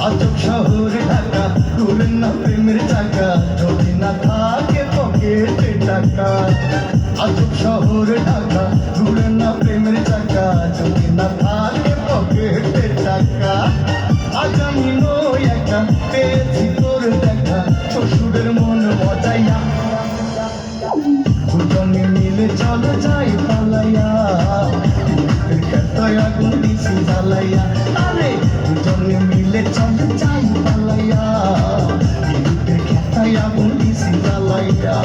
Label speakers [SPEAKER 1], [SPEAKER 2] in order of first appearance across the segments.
[SPEAKER 1] আজব শহর ঢাকা, ঘুরেন না প্রেমের চাকা, যদি না থাকে পকেটে টাকা। আজব শহর ঢাকা, ঘুরেন না প্রেমের চাকা, যদি না থাকে পকেটে টাকা। আজ আমি নই একা, পেয়েছি তোর দেখা, শ্বশুরের মন মজাইয়া। দুজনে মিলে চলো যাই পালাইয়া, খেতায় আগুন দিছি জ্বালাইয়া। আরে দুজনে মিলে চলো যাই পালাইয়া, খেতায় আগুন দিছি জ্বালাইয়া।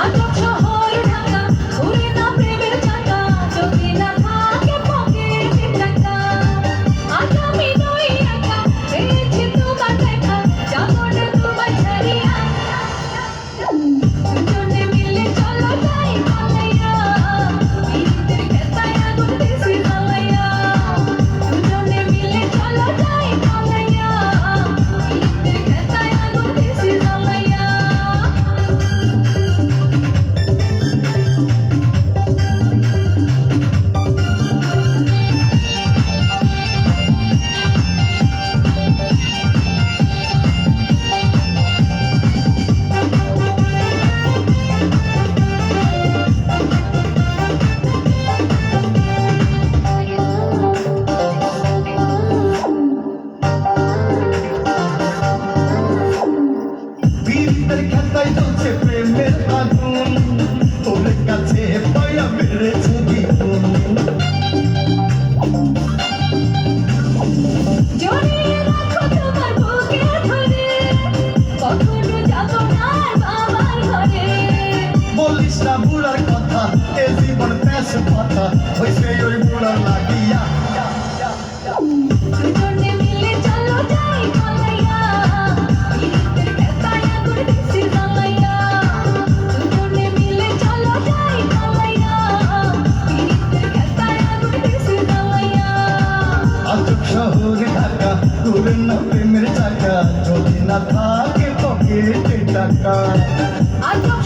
[SPEAKER 2] আজব শহর ঢাকা, ঘুরে না প্রেমের চাকা, যদি না থাকে পকেটে টাকা। আজ আমি নই একা, পেয়েছি তোমার দেখা, যাবো না তোমায় ছাড়িয়া। দুজনে মিলে চলো যাই পালাইয়া, পীড়িতের খেতায় আগুন দিছি জ্বালাইয়া। দুজনে মিলে চলো যাই পালাইয়া, পীড়িতের খেতায় আগুন দিছি জ্বালাইয়া।
[SPEAKER 1] পীড়িতের খেতায় জ্বলছে প্রেমের আগুন, তোর কাছে পায়া বেড়েছে দ্বিগুণ।
[SPEAKER 2] জড়িয়ে রাখো তোমার বুকে ধরে, কখনো যাব না আর বাবার ঘরে।
[SPEAKER 1] বলিস না বুড়ার কথা, এ জীবন প্যাস পাতা, হইছে ওই বুড়ার লাগিয়া।
[SPEAKER 2] দুজনে মিলে চলো যাই পালাইয়া, পীড়িতের খেতায় আগুন দিছি জ্বালাইয়া। দুজনে মিলে চলো যাই পালাইয়া, পীড়িতের খেতায় আগুন দিছি জ্বালাইয়া।
[SPEAKER 1] আজব শহর ঢাকা, ঘুরেন না প্রেমের চাকা, যদি না থাকে পকেটে টাকা।
[SPEAKER 2] আজব